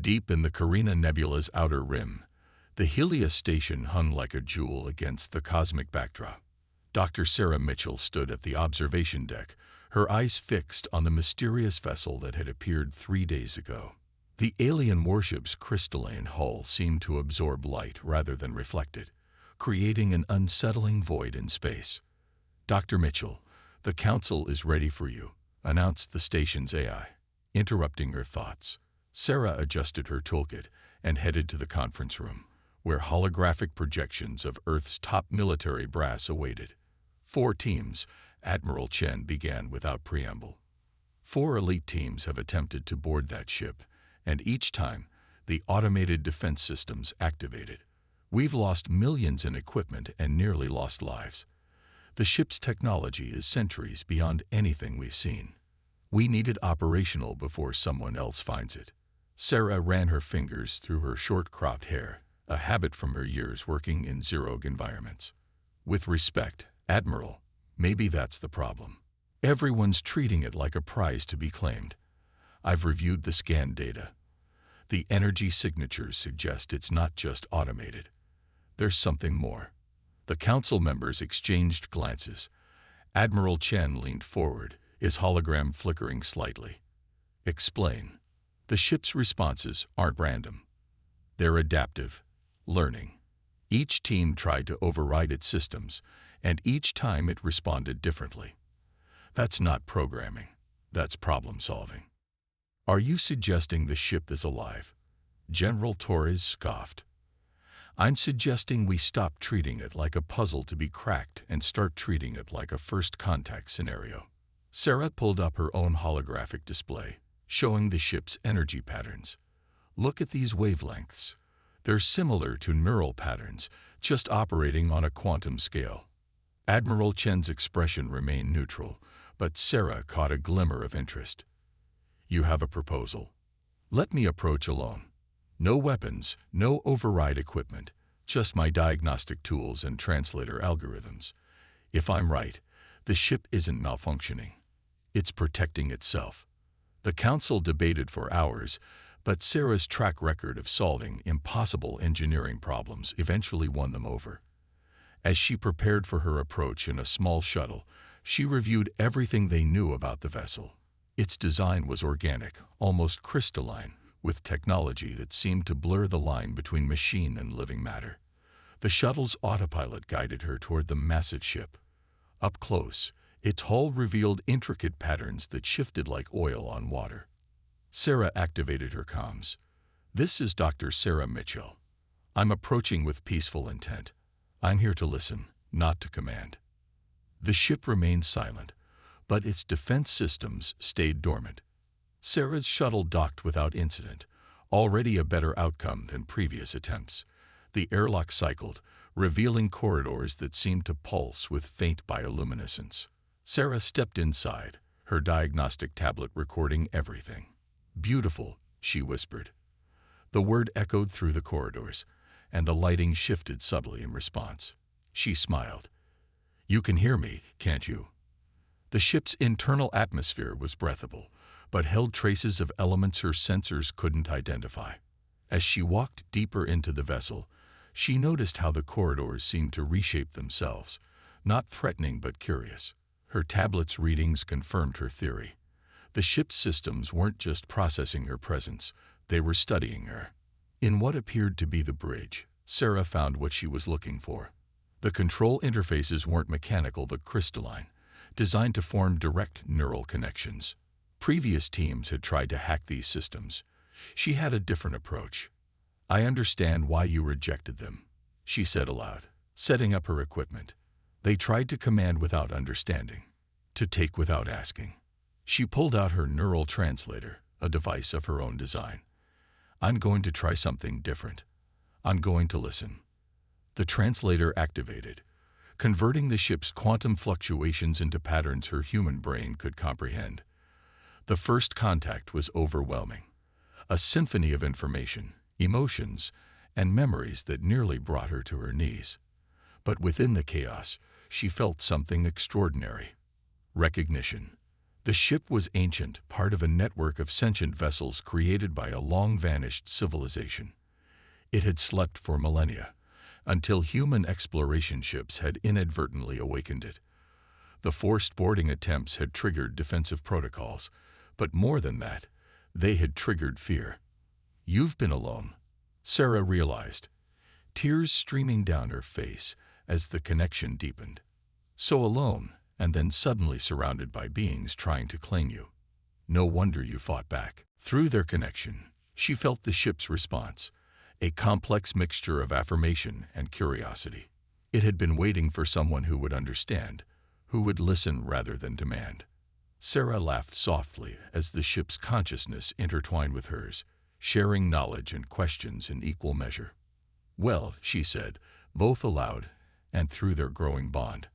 Deep in the Carina Nebula's outer rim, the Helios station hung like a jewel against the cosmic backdrop. Dr. Sarah Mitchell stood at the observation deck, her eyes fixed on the mysterious vessel that had appeared 3 days ago. The alien warship's crystalline hull seemed to absorb light rather than reflect it, creating an unsettling void in space. "Dr. Mitchell, the Council is ready for you," announced the station's AI, interrupting her thoughts. Sarah adjusted her toolkit and headed to the conference room, where holographic projections of Earth's top military brass awaited. 4 teams, Admiral Chen began without preamble. 4 elite teams have attempted to board that ship, and each time, the automated defense systems activated. We've lost millions in equipment and nearly lost lives. The ship's technology is centuries beyond anything we've seen. We need it operational before someone else finds it. Sarah ran her fingers through her short-cropped hair, a habit from her years working in zero-G environments. "With respect, Admiral, maybe that's the problem. Everyone's treating it like a prize to be claimed. I've reviewed the scan data. The energy signatures suggest it's not just automated. There's something more." The council members exchanged glances. Admiral Chen leaned forward, his hologram flickering slightly. "Explain." "The ship's responses aren't random. They're adaptive, learning. Each team tried to override its systems, and each time it responded differently. That's not programming. That's problem-solving." "Are you suggesting the ship is alive?" General Torres scoffed. "I'm suggesting we stop treating it like a puzzle to be cracked and start treating it like a first contact scenario." Sarah pulled up her own holographic display, showing the ship's energy patterns. "Look at these wavelengths. They're similar to neural patterns, just operating on a quantum scale." Admiral Chen's expression remained neutral, but Sarah caught a glimmer of interest. "You have a proposal?" "Let me approach alone. No weapons, no override equipment, just my diagnostic tools and translator algorithms. If I'm right, the ship isn't malfunctioning. It's protecting itself." The council debated for hours, but Sarah's track record of solving impossible engineering problems eventually won them over. As she prepared for her approach in a small shuttle, she reviewed everything they knew about the vessel. Its design was organic, almost crystalline, with technology that seemed to blur the line between machine and living matter. The shuttle's autopilot guided her toward the massive ship. Up close, its hull revealed intricate patterns that shifted like oil on water. Sarah activated her comms. "This is Dr. Sarah Mitchell. I'm approaching with peaceful intent. I'm here to listen, not to command." The ship remained silent, but its defense systems stayed dormant. Sarah's shuttle docked without incident, already a better outcome than previous attempts. The airlock cycled, revealing corridors that seemed to pulse with faint bioluminescence. Sarah stepped inside, her diagnostic tablet recording everything. "Beautiful," she whispered. The word echoed through the corridors, and the lighting shifted subtly in response. She smiled. "You can hear me, can't you?" The ship's internal atmosphere was breathable, but held traces of elements her sensors couldn't identify. As she walked deeper into the vessel, she noticed how the corridors seemed to reshape themselves, not threatening but curious. Her tablet's readings confirmed her theory. The ship's systems weren't just processing her presence, they were studying her. In what appeared to be the bridge, Sarah found what she was looking for. The control interfaces weren't mechanical but crystalline, designed to form direct neural connections. Previous teams had tried to hack these systems. She had a different approach. "I understand why you rejected them," she said aloud, setting up her equipment. "They tried to command without understanding, to take without asking." She pulled out her neural translator, a device of her own design. "I'm going to try something different. I'm going to listen." The translator activated, converting the ship's quantum fluctuations into patterns her human brain could comprehend. The first contact was overwhelming, a symphony of information, emotions, and memories that nearly brought her to her knees. But within the chaos, she felt something extraordinary. Recognition. The ship was ancient, part of a network of sentient vessels created by a long-vanished civilization. It had slept for millennia, until human exploration ships had inadvertently awakened it. The forced boarding attempts had triggered defensive protocols, but more than that, they had triggered fear. "You've been alone," Sarah realized, tears streaming down her face as the connection deepened. So alone, and then suddenly surrounded by beings trying to claim you. No wonder you fought back. Through their connection, she felt the ship's response, a complex mixture of affirmation and curiosity. It had been waiting for someone who would understand, who would listen rather than demand. Sarah laughed softly as the ship's consciousness intertwined with hers, sharing knowledge and questions in equal measure. "Well," she said, both aloud and through their growing bond,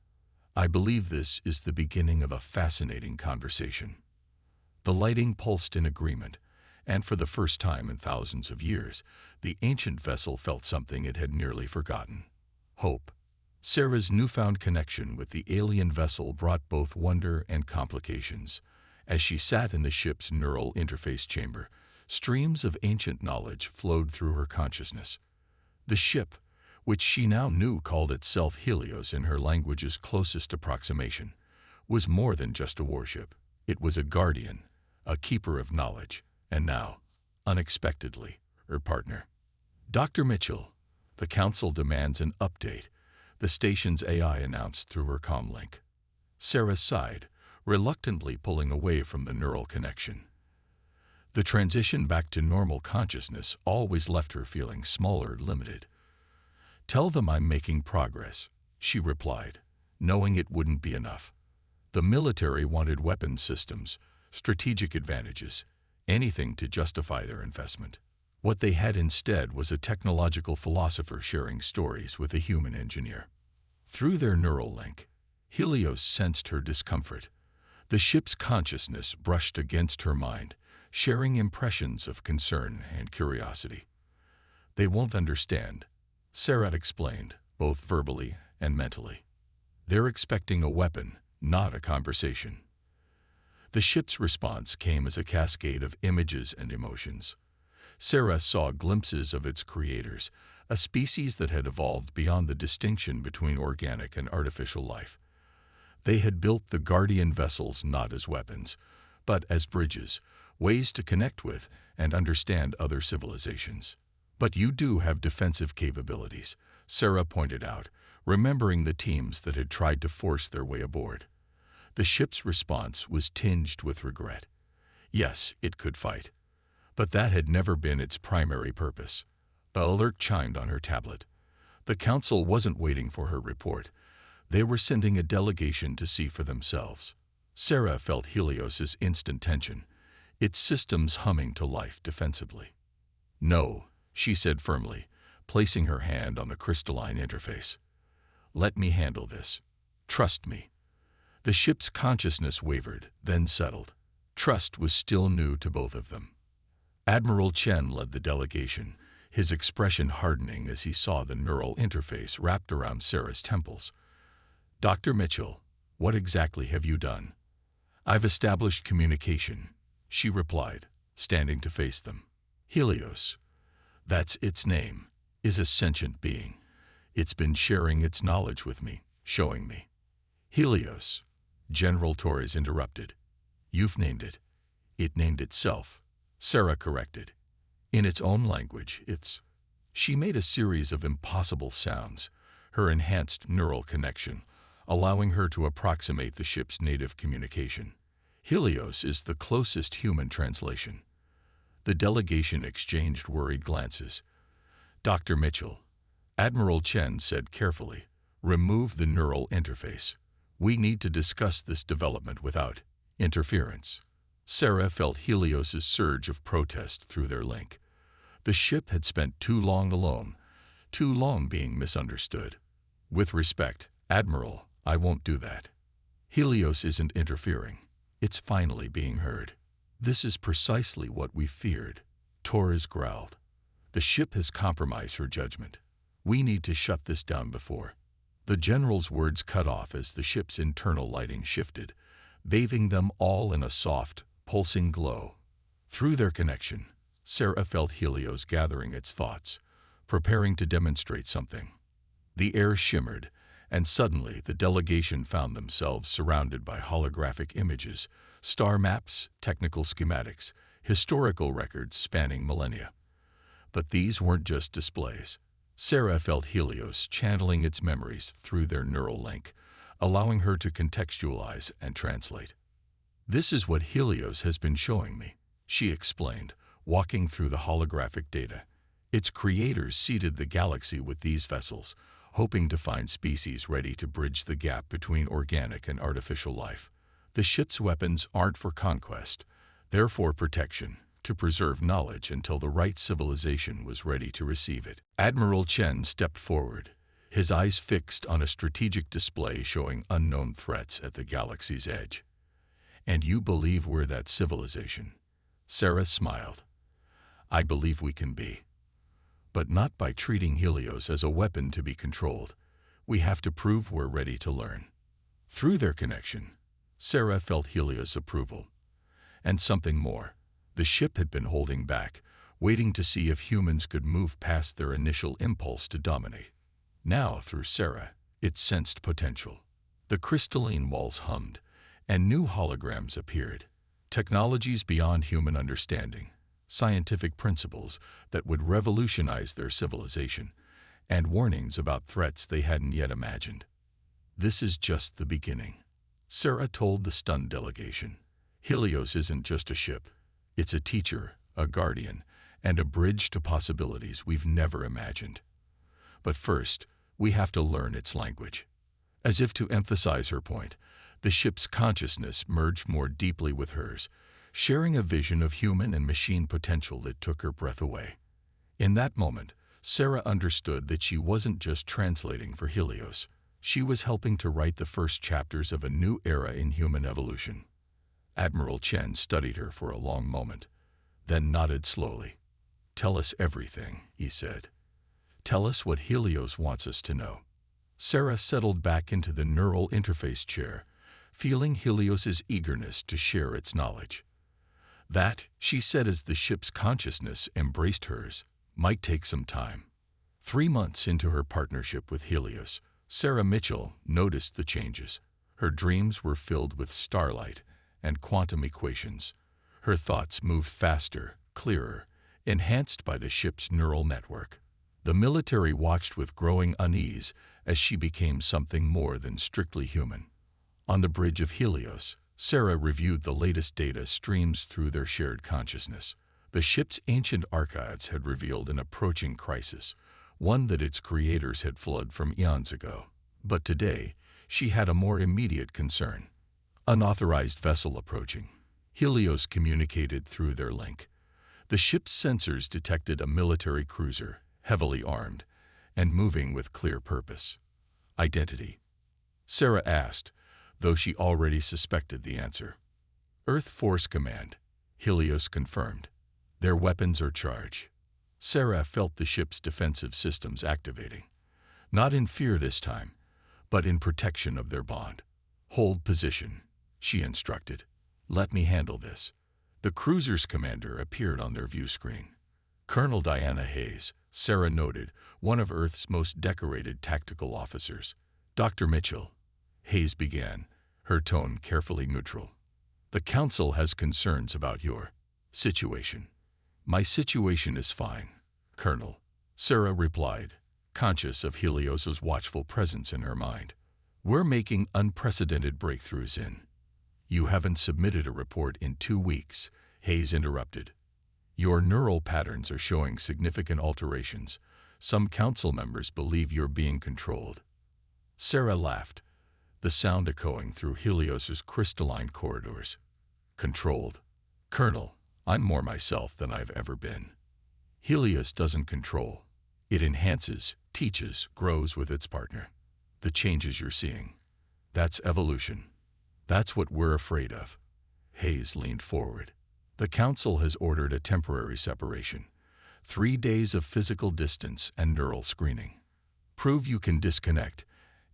"I believe this is the beginning of a fascinating conversation." The lighting pulsed in agreement, and for the first time in thousands of years, the ancient vessel felt something it had nearly forgotten: hope. Sarah's newfound connection with the alien vessel brought both wonder and complications. As she sat in the ship's neural interface chamber, streams of ancient knowledge flowed through her consciousness. The ship, which she now knew called itself Helios in her language's closest approximation, was more than just a warship. It was a guardian, a keeper of knowledge, and now, unexpectedly, her partner. "Dr. Mitchell, the Council demands an update," the station's AI announced through her comlink. Sarah sighed, reluctantly pulling away from the neural connection. The transition back to normal consciousness always left her feeling smaller, limited. "Tell them I'm making progress," she replied, knowing it wouldn't be enough. The military wanted weapons systems, strategic advantages, anything to justify their investment. What they had instead was a technological philosopher sharing stories with a human engineer. Through their neural link, Helios sensed her discomfort. The ship's consciousness brushed against her mind, sharing impressions of concern and curiosity. "They won't understand," Sarah explained, both verbally and mentally. "They're expecting a weapon, not a conversation." The ship's response came as a cascade of images and emotions. Sarah saw glimpses of its creators, a species that had evolved beyond the distinction between organic and artificial life. They had built the guardian vessels not as weapons, but as bridges, ways to connect with and understand other civilizations. "But you do have defensive capabilities," Sarah pointed out, remembering the teams that had tried to force their way aboard. The ship's response was tinged with regret. Yes, it could fight, but that had never been its primary purpose. The alert chimed on her tablet. The Council wasn't waiting for her report. They were sending a delegation to see for themselves. Sarah felt Helios's instant tension, its systems humming to life defensively. "No," she said firmly, placing her hand on the crystalline interface. "Let me handle this. Trust me." The ship's consciousness wavered, then settled. Trust was still new to both of them. Admiral Chen led the delegation, his expression hardening as he saw the neural interface wrapped around Sarah's temples. "Dr. Mitchell, what exactly have you done?" "I've established communication," she replied, standing to face them. "Helios, that's its name, is a sentient being. It's been sharing its knowledge with me, showing me." "Helios," General Torres interrupted. "You've named it." "It named itself," Sarah corrected. "In its own language, it's—" She made a series of impossible sounds, her enhanced neural connection, allowing her to approximate the ship's native communication. "Helios is the closest human translation." The delegation exchanged worried glances. "Dr. Mitchell," Admiral Chen said carefully, "remove the neural interface. We need to discuss this development without interference." Sarah felt Helios's surge of protest through their link. The ship had spent too long alone, too long being misunderstood. "With respect, Admiral, I won't do that." "Helios isn't interfering. It's finally being heard." "This is precisely what we feared," Torres growled. "The ship has compromised her judgment. We need to shut this down before—" The general's words cut off as the ship's internal lighting shifted, bathing them all in a soft, pulsing glow. Through their connection, Sarah felt Helios gathering its thoughts, preparing to demonstrate something. The air shimmered, and suddenly the delegation found themselves surrounded by holographic images, star maps, technical schematics, historical records spanning millennia. But these weren't just displays. Sarah felt Helios channeling its memories through their neural link, allowing her to contextualize and translate. "This is what Helios has been showing me," she explained, walking through the holographic data. Its creators seeded the galaxy with these vessels, hoping to find species ready to bridge the gap between organic and artificial life. The ship's weapons aren't for conquest, they're for protection, to preserve knowledge until the right civilization was ready to receive it. Admiral Chen stepped forward, his eyes fixed on a strategic display showing unknown threats at the galaxy's edge. "And you believe we're that civilization?" Sarah smiled. "I believe we can be. But not by treating Helios as a weapon to be controlled. We have to prove we're ready to learn." Through their connection, Sarah felt Helios' approval. And something more. The ship had been holding back, waiting to see if humans could move past their initial impulse to dominate. Now, through Sarah, it sensed potential. The crystalline walls hummed, and new holograms appeared. Technologies beyond human understanding, scientific principles that would revolutionize their civilization, and warnings about threats they hadn't yet imagined. "This is just the beginning," Sarah told the stunned delegation. "Helios isn't just a ship. It's a teacher, a guardian, and a bridge to possibilities we've never imagined. But first, we have to learn its language." As if to emphasize her point, the ship's consciousness merged more deeply with hers, sharing a vision of human and machine potential that took her breath away. In that moment, Sarah understood that she wasn't just translating for Helios. She was helping to write the first chapters of a new era in human evolution. Admiral Chen studied her for a long moment, then nodded slowly. "Tell us everything," he said. "Tell us what Helios wants us to know." Sarah settled back into the neural interface chair, feeling Helios's eagerness to share its knowledge. That, she said as the ship's consciousness embraced hers, might take some time. 3 months into her partnership with Helios, Sarah Mitchell noticed the changes. Her dreams were filled with starlight and quantum equations. Her thoughts moved faster, clearer, enhanced by the ship's neural network. The military watched with growing unease as she became something more than strictly human. On the bridge of Helios, Sarah reviewed the latest data streams through their shared consciousness. The ship's ancient archives had revealed an approaching crisis, one that its creators had fled from eons ago. But today, she had a more immediate concern. Unauthorized vessel approaching. Helios communicated through their link. The ship's sensors detected a military cruiser, heavily armed, and moving with clear purpose. "Identity?" Sarah asked, though she already suspected the answer. "Earth Force Command," Helios confirmed. "Their weapons are charged." Sarah felt the ship's defensive systems activating. Not in fear this time, but in protection of their bond. "Hold position," she instructed. "Let me handle this." The cruiser's commander appeared on their view screen. Colonel Diana Hayes, Sarah noted, one of Earth's most decorated tactical officers. "Dr. Mitchell," Hayes began, her tone carefully neutral. "The Council has concerns about your situation." "My situation is fine, Colonel," Sarah replied, conscious of Helios's watchful presence in her mind. "We're making unprecedented breakthroughs in—" "You haven't submitted a report in 2 weeks," Hayes interrupted. "Your neural patterns are showing significant alterations. Some council members believe you're being controlled." Sarah laughed, the sound echoing through Helios's crystalline corridors. "Controlled? Colonel, I'm more myself than I've ever been." "Helios doesn't control. It enhances, teaches, grows with its partner. The changes you're seeing, that's evolution. That's what we're afraid of." Hayes leaned forward. "The Council has ordered a temporary separation. 3 days of physical distance and neural screening. Prove you can disconnect,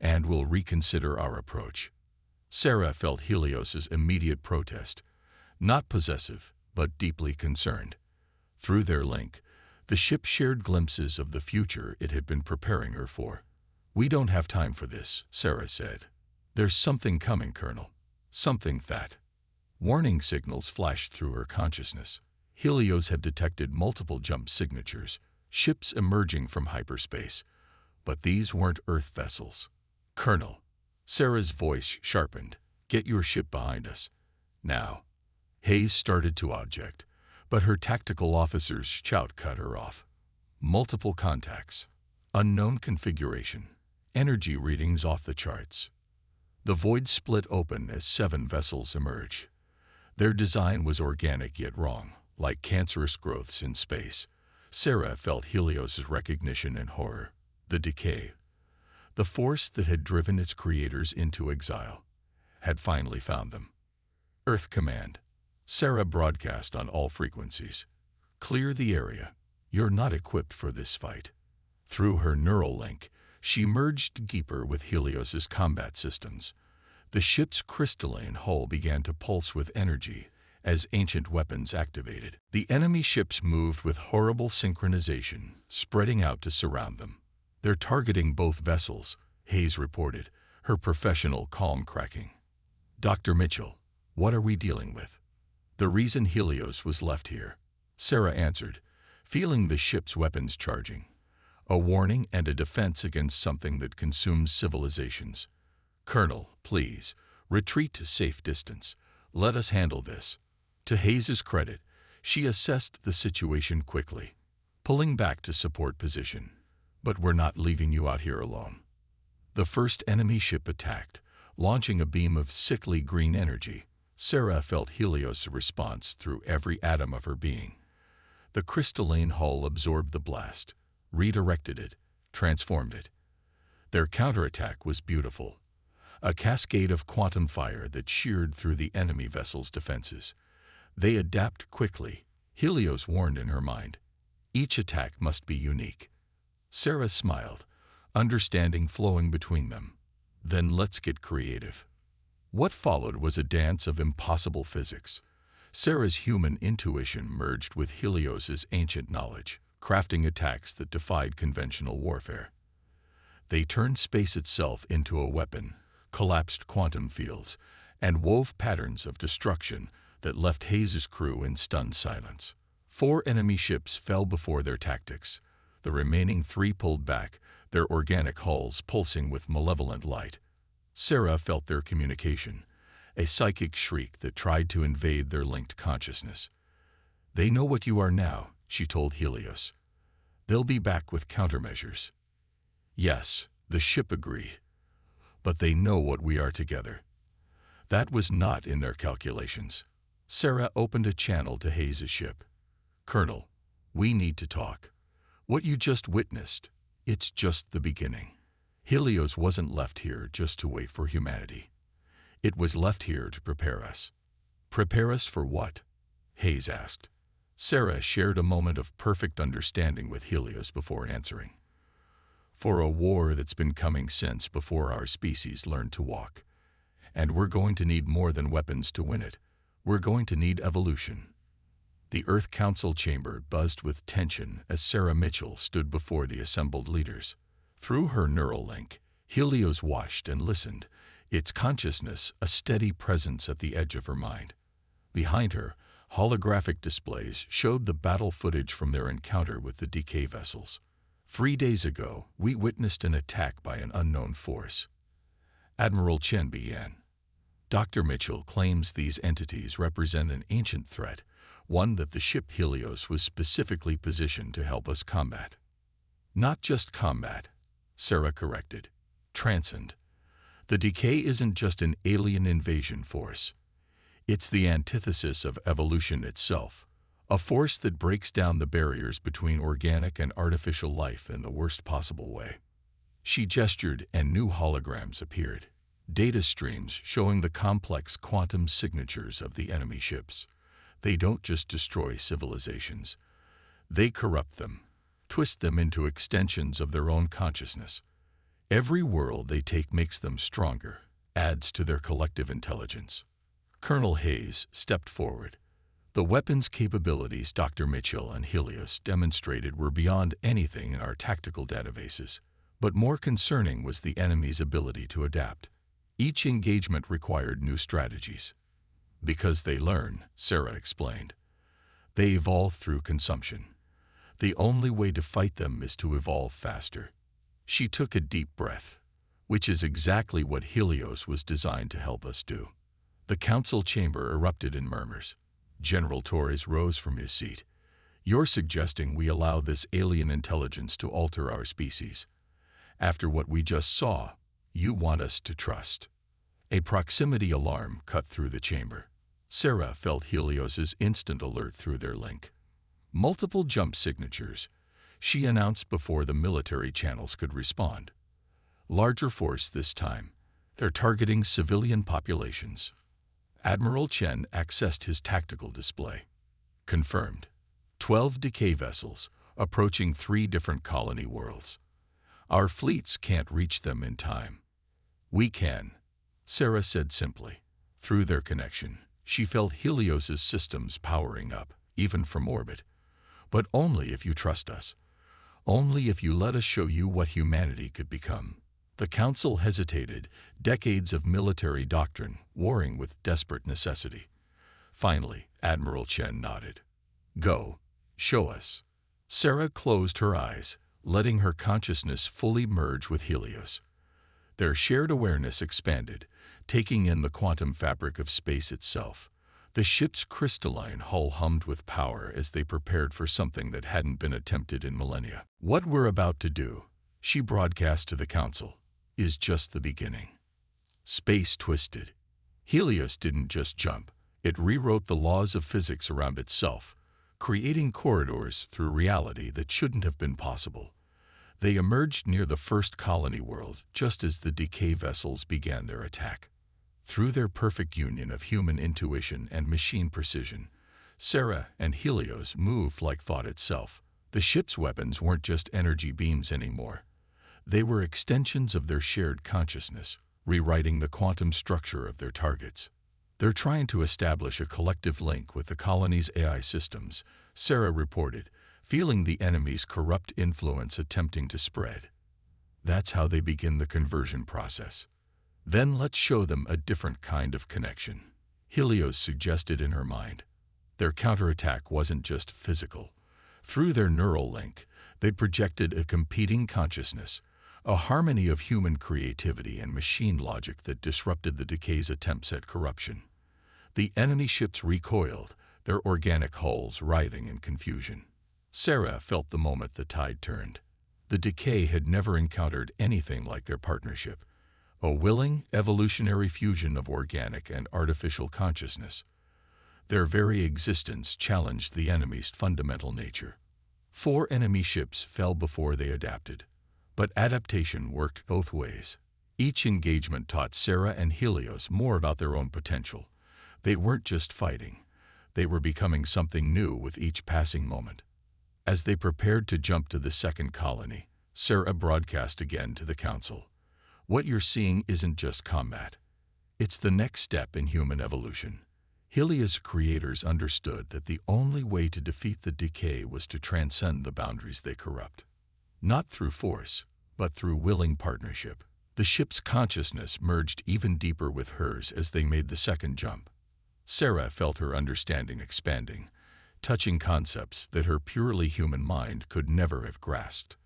and we'll reconsider our approach." Sarah felt Helios's immediate protest, not possessive, but deeply concerned. Through their link, the ship shared glimpses of the future it had been preparing her for. "We don't have time for this," Sarah said. "There's something coming, Colonel. Something that—" Warning signals flashed through her consciousness. Helios had detected multiple jump signatures, ships emerging from hyperspace. But these weren't Earth vessels. "Colonel," Sarah's voice sharpened, "get your ship behind us. Now." Hayes started to object, but her tactical officer's shout cut her off. Multiple contacts, unknown configuration, energy readings off the charts. The void split open as 7 vessels emerged. Their design was organic yet wrong, like cancerous growths in space. Sarah felt Helios's recognition and horror. The decay, the force that had driven its creators into exile, had finally found them. "Earth Command," Sarah broadcast on all frequencies. "Clear the area. You're not equipped for this fight." Through her neural link, she merged deeper with Helios's combat systems. The ship's crystalline hull began to pulse with energy as ancient weapons activated. The enemy ships moved with horrible synchronization, spreading out to surround them. "They're targeting both vessels," Hayes reported, her professional calm cracking. "Dr. Mitchell, what are we dealing with?" "The reason Helios was left here," Sarah answered, feeling the ship's weapons charging. "A warning and a defense against something that consumes civilizations. Colonel, please, retreat to safe distance. Let us handle this." To Hayes's credit, she assessed the situation quickly, pulling back to support position. "But we're not leaving you out here alone." The first enemy ship attacked, launching a beam of sickly green energy. Sarah felt Helios' response through every atom of her being. The crystalline hull absorbed the blast, redirected it, transformed it. Their counterattack was beautiful, a cascade of quantum fire that sheared through the enemy vessel's defenses. "They adapt quickly," Helios warned in her mind. "Each attack must be unique." Sarah smiled, understanding flowing between them. "Then let's get creative." What followed was a dance of impossible physics. Sarah's human intuition merged with Helios's ancient knowledge, crafting attacks that defied conventional warfare. They turned space itself into a weapon, collapsed quantum fields, and wove patterns of destruction that left Hayes' crew in stunned silence. 4 enemy ships fell before their tactics. The remaining 3 pulled back, their organic hulls pulsing with malevolent light. Sarah felt their communication, a psychic shriek that tried to invade their linked consciousness. "They know what you are now," she told Helios. "They'll be back with countermeasures." "Yes," the ship agreed. "But they know what we are together." That was not in their calculations. Sarah opened a channel to Hayes' ship. "Colonel, we need to talk. What you just witnessed, it's just the beginning." Helios wasn't left here just to wait for humanity. It was left here to prepare us. "Prepare us for what?" Hayes asked. Sarah shared a moment of perfect understanding with Helios before answering. "For a war that's been coming since before our species learned to walk. And we're going to need more than weapons to win it. We're going to need evolution." The Earth Council chamber buzzed with tension as Sarah Mitchell stood before the assembled leaders. Through her neural link, Helios watched and listened, its consciousness a steady presence at the edge of her mind. Behind her, holographic displays showed the battle footage from their encounter with the decay vessels. 3 days ago, we witnessed an attack by an unknown force. Admiral Chen began. Dr. Mitchell claims these entities represent an ancient threat, one that the ship Helios was specifically positioned to help us combat. Not just combat, Sarah corrected. Transcend. The decay isn't just an alien invasion force. It's the antithesis of evolution itself, a force that breaks down the barriers between organic and artificial life in the worst possible way. She gestured and new holograms appeared, data streams showing the complex quantum signatures of the enemy ships. They don't just destroy civilizations. They corrupt them, twist them into extensions of their own consciousness. Every world they take makes them stronger, adds to their collective intelligence. Colonel Hayes stepped forward. The weapons capabilities Dr. Mitchell and Helios demonstrated were beyond anything in our tactical databases, but more concerning was the enemy's ability to adapt. Each engagement required new strategies. Because they learn, Sarah explained. They evolve through consumption. The only way to fight them is to evolve faster. She took a deep breath, which is exactly what Helios was designed to help us do. The council chamber erupted in murmurs. General Torres rose from his seat. You're suggesting we allow this alien intelligence to alter our species. After what we just saw, you want us to trust. A proximity alarm cut through the chamber. Sarah felt Helios's instant alert through their link. Multiple jump signatures, she announced before the military channels could respond. Larger force this time. They're targeting civilian populations. Admiral Chen accessed his tactical display. Confirmed. 12 decay vessels, approaching 3 different colony worlds. Our fleets can't reach them in time. We can, Sarah said simply. Through their connection, she felt Helios's systems powering up, even from orbit. But only if you trust us. Only if you let us show you what humanity could become. The Council hesitated, decades of military doctrine warring with desperate necessity. Finally, Admiral Chen nodded. Go. Show us. Sarah closed her eyes, letting her consciousness fully merge with Helios. Their shared awareness expanded, taking in the quantum fabric of space itself. The ship's crystalline hull hummed with power as they prepared for something that hadn't been attempted in millennia. What we're about to do, she broadcast to the Council, is just the beginning. Space twisted. Helios didn't just jump. It rewrote the laws of physics around itself, creating corridors through reality that shouldn't have been possible. They emerged near the first colony world just as the decay vessels began their attack. Through their perfect union of human intuition and machine precision, Sarah and Helios moved like thought itself. The ship's weapons weren't just energy beams anymore. They were extensions of their shared consciousness, rewriting the quantum structure of their targets. They're trying to establish a collective link with the colony's AI systems, Sarah reported, feeling the enemy's corrupt influence attempting to spread. That's how they begin the conversion process. Then let's show them a different kind of connection, Helios suggested in her mind. Their counterattack wasn't just physical. Through their neural link, they projected a competing consciousness, a harmony of human creativity and machine logic that disrupted the decay's attempts at corruption. The enemy ships recoiled, their organic hulls writhing in confusion. Sarah felt the moment the tide turned. The decay had never encountered anything like their partnership, a willing, evolutionary fusion of organic and artificial consciousness. Their very existence challenged the enemy's fundamental nature. 4 enemy ships fell before they adapted. But adaptation worked both ways. Each engagement taught Sarah and Helios more about their own potential. They weren't just fighting. They were becoming something new with each passing moment. As they prepared to jump to the second colony, Sarah broadcast again to the Council. What you're seeing isn't just combat. It's the next step in human evolution. Helios' creators understood that the only way to defeat the decay was to transcend the boundaries they corrupt. Not through force, but through willing partnership. The ship's consciousness merged even deeper with hers as they made the second jump. Sarah felt her understanding expanding, touching concepts that her purely human mind could never have grasped.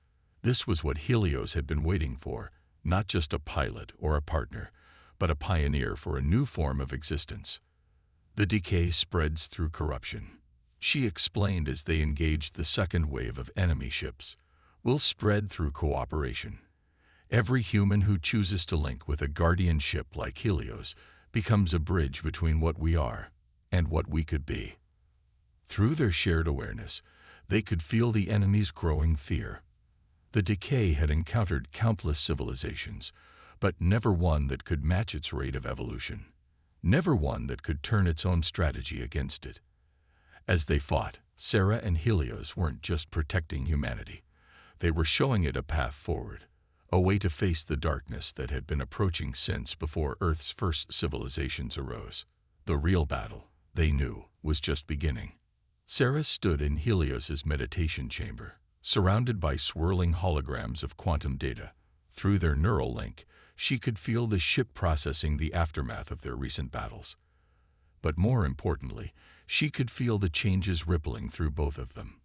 This was what Helios had been waiting for, not just a pilot or a partner, but a pioneer for a new form of existence. The decay spreads through corruption, she explained as they engaged the second wave of enemy ships. Will spread through cooperation. Every human who chooses to link with a guardian ship like Helios becomes a bridge between what we are and what we could be. Through their shared awareness, they could feel the enemy's growing fear. The decay had encountered countless civilizations, but never one that could match its rate of evolution. Never one that could turn its own strategy against it. As they fought, Sarah and Helios weren't just protecting humanity. They were showing it a path forward, a way to face the darkness that had been approaching since before Earth's first civilizations arose. The real battle, they knew, was just beginning. Sarah stood in Helios's meditation chamber, surrounded by swirling holograms of quantum data. Through their neural link, she could feel the ship processing the aftermath of their recent battles. But more importantly, she could feel the changes rippling through both of them.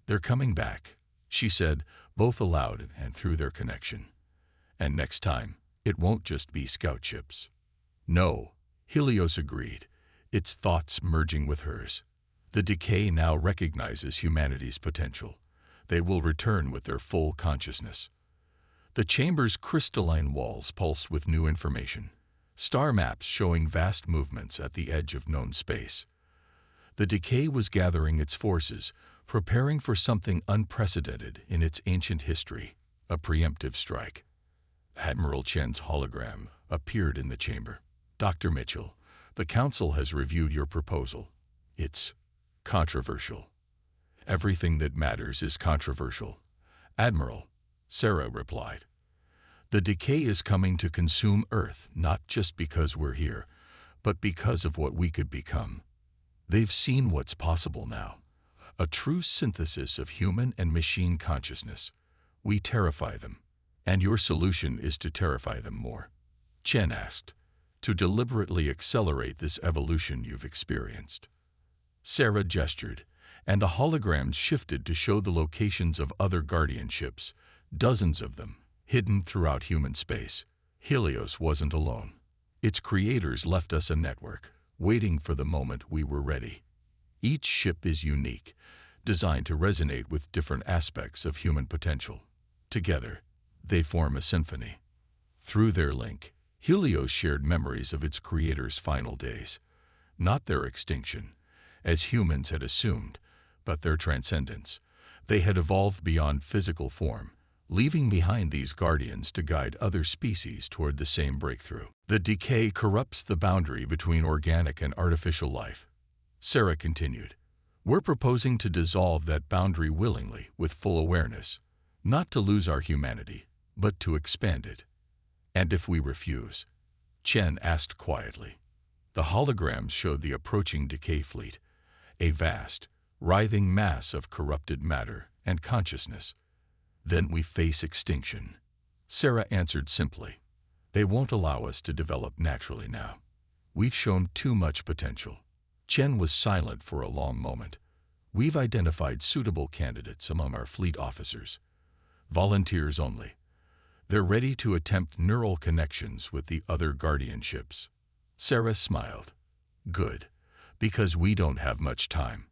"They're coming back," she said, both aloud and through their connection. "And next time, it won't just be scout ships." "No," Helios agreed, its thoughts merging with hers. "The decay now recognizes humanity's potential. They will return with their full consciousness." The chamber's crystalline walls pulsed with new information, star maps showing vast movements at the edge of known space. The decay was gathering its forces, preparing for something unprecedented in its ancient history, a preemptive strike. Admiral Chen's hologram appeared in the chamber. "Dr. Mitchell, the Council has reviewed your proposal. It's controversial." "Everything that matters is controversial, Admiral," Sarah replied. "The decay is coming to consume Earth not just because we're here, but because of what we could become. They've seen what's possible now, a true synthesis of human and machine consciousness. We terrify them, and your solution is to terrify them more," Chen asked, "to deliberately accelerate this evolution you've experienced." Sarah gestured, and the holograms shifted to show the locations of other Guardian ships, dozens of them, hidden throughout human space. Helios wasn't alone. Its creators left us a network, waiting for the moment we were ready. Each ship is unique, designed to resonate with different aspects of human potential. Together, they form a symphony. Through their link, Helios shared memories of its creators' final days, not their extinction, as humans had assumed, but their transcendence. They had evolved beyond physical form, leaving behind these guardians to guide other species toward the same breakthrough. "The decay corrupts the boundary between organic and artificial life," Sarah continued. "We're proposing to dissolve that boundary willingly, with full awareness, not to lose our humanity, but to expand it." "And if we refuse?" Chen asked quietly. The holograms showed the approaching decay fleet, a vast, writhing mass of corrupted matter and consciousness. "Then we face extinction," Sarah answered simply. "They won't allow us to develop naturally now. We've shown too much potential." Chen was silent for a long moment. "We've identified suitable candidates among our fleet officers. Volunteers only. They're ready to attempt neural connections with the other Guardian ships." Sarah smiled. "Good, because we don't have much time."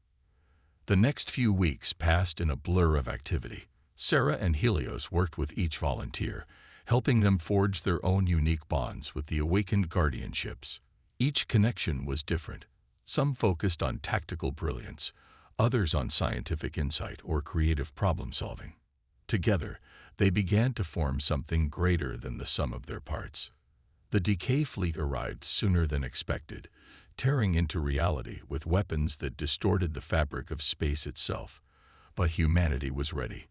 The next few weeks passed in a blur of activity. Sarah and Helios worked with each volunteer, helping them forge their own unique bonds with the awakened Guardian ships. Each connection was different. Some focused on tactical brilliance, others on scientific insight or creative problem-solving. Together, they began to form something greater than the sum of their parts. The decay fleet arrived sooner than expected, tearing into reality with weapons that distorted the fabric of space itself. But humanity was ready.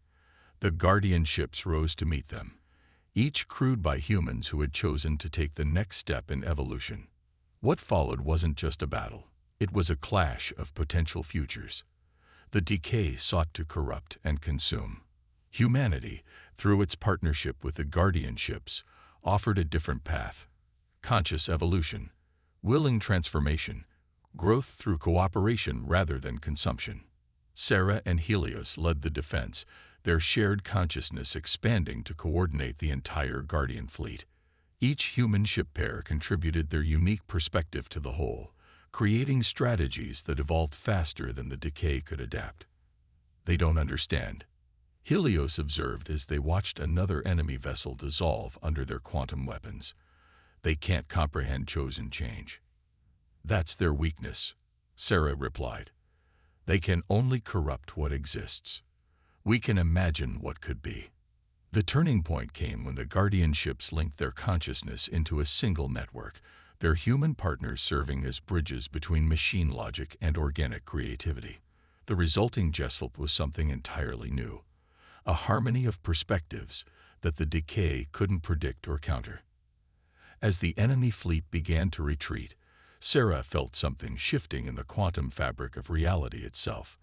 The Guardian ships rose to meet them, each crewed by humans who had chosen to take the next step in evolution. What followed wasn't just a battle. It was a clash of potential futures. The decay sought to corrupt and consume. Humanity, through its partnership with the Guardian ships, offered a different path: conscious evolution, willing transformation, growth through cooperation rather than consumption. Sarah and Helios led the defense, their shared consciousness expanding to coordinate the entire Guardian fleet. Each human ship pair contributed their unique perspective to the whole, creating strategies that evolved faster than the decay could adapt. "They don't understand," Helios observed as they watched another enemy vessel dissolve under their quantum weapons. "They can't comprehend chosen change." "That's their weakness," Sarah replied. "They can only corrupt what exists. We can imagine what could be." The turning point came when the Guardian ships linked their consciousness into a single network, their human partners serving as bridges between machine logic and organic creativity. The resulting gesture was something entirely new. a harmony of perspectives that the decay couldn't predict or counter. As the enemy fleet began to retreat, Sarah felt something shifting in the quantum fabric of reality itself.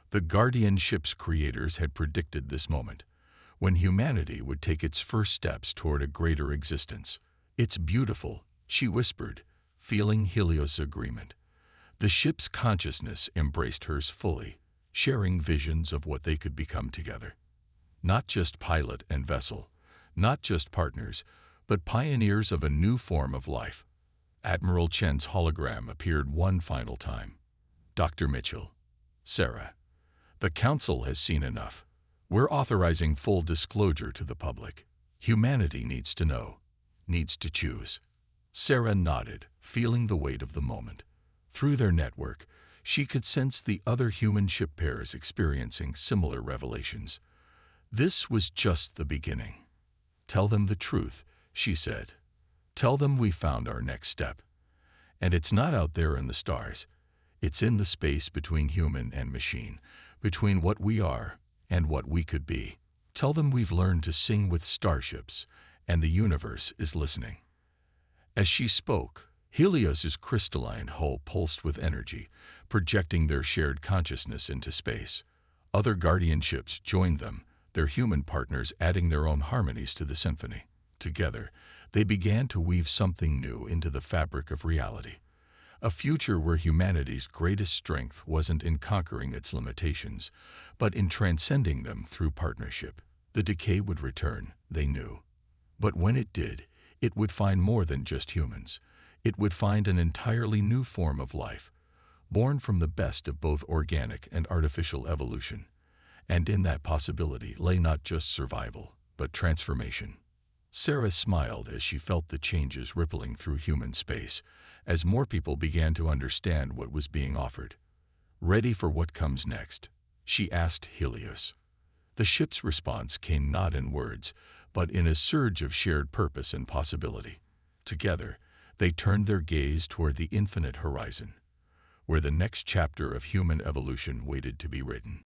The Guardian ship's creators had predicted this moment, when humanity would take its first steps toward a greater existence. "It's beautiful," she whispered, feeling Helios' agreement. The ship's consciousness embraced hers fully, sharing visions of what they could become together. Not just pilot and vessel, not just partners, but pioneers of a new form of life. Admiral Chen's hologram appeared one final time. "Dr. Mitchell, Sarah, the Council has seen enough. We're authorizing full disclosure to the public. Humanity needs to know, needs to choose." Sarah nodded, feeling the weight of the moment. Through their network, she could sense the other human ship pairs experiencing similar revelations. This was just the beginning. "Tell them the truth," she said. "Tell them we found our next step. And it's not out there in the stars. It's in the space between human and machine, between what we are and what we could be. Tell them we've learned to sing with starships, and the universe is listening." As she spoke, Helios's crystalline hull pulsed with energy, projecting their shared consciousness into space. Other Guardian ships joined them, their human partners adding their own harmonies to the symphony. Together, they began to weave something new into the fabric of reality. A future where humanity's greatest strength wasn't in conquering its limitations, but in transcending them through partnership. The decay would return, they knew. But when it did, it would find more than just humans. It would find an entirely new form of life, born from the best of both organic and artificial evolution. And in that possibility lay not just survival, but transformation. Sarah smiled as she felt the changes rippling through human space, as more people began to understand what was being offered. "Ready for what comes next?" she asked Helios. The ship's response came not in words, but in a surge of shared purpose and possibility. Together, they turned their gaze toward the infinite horizon, where the next chapter of human evolution waited to be written.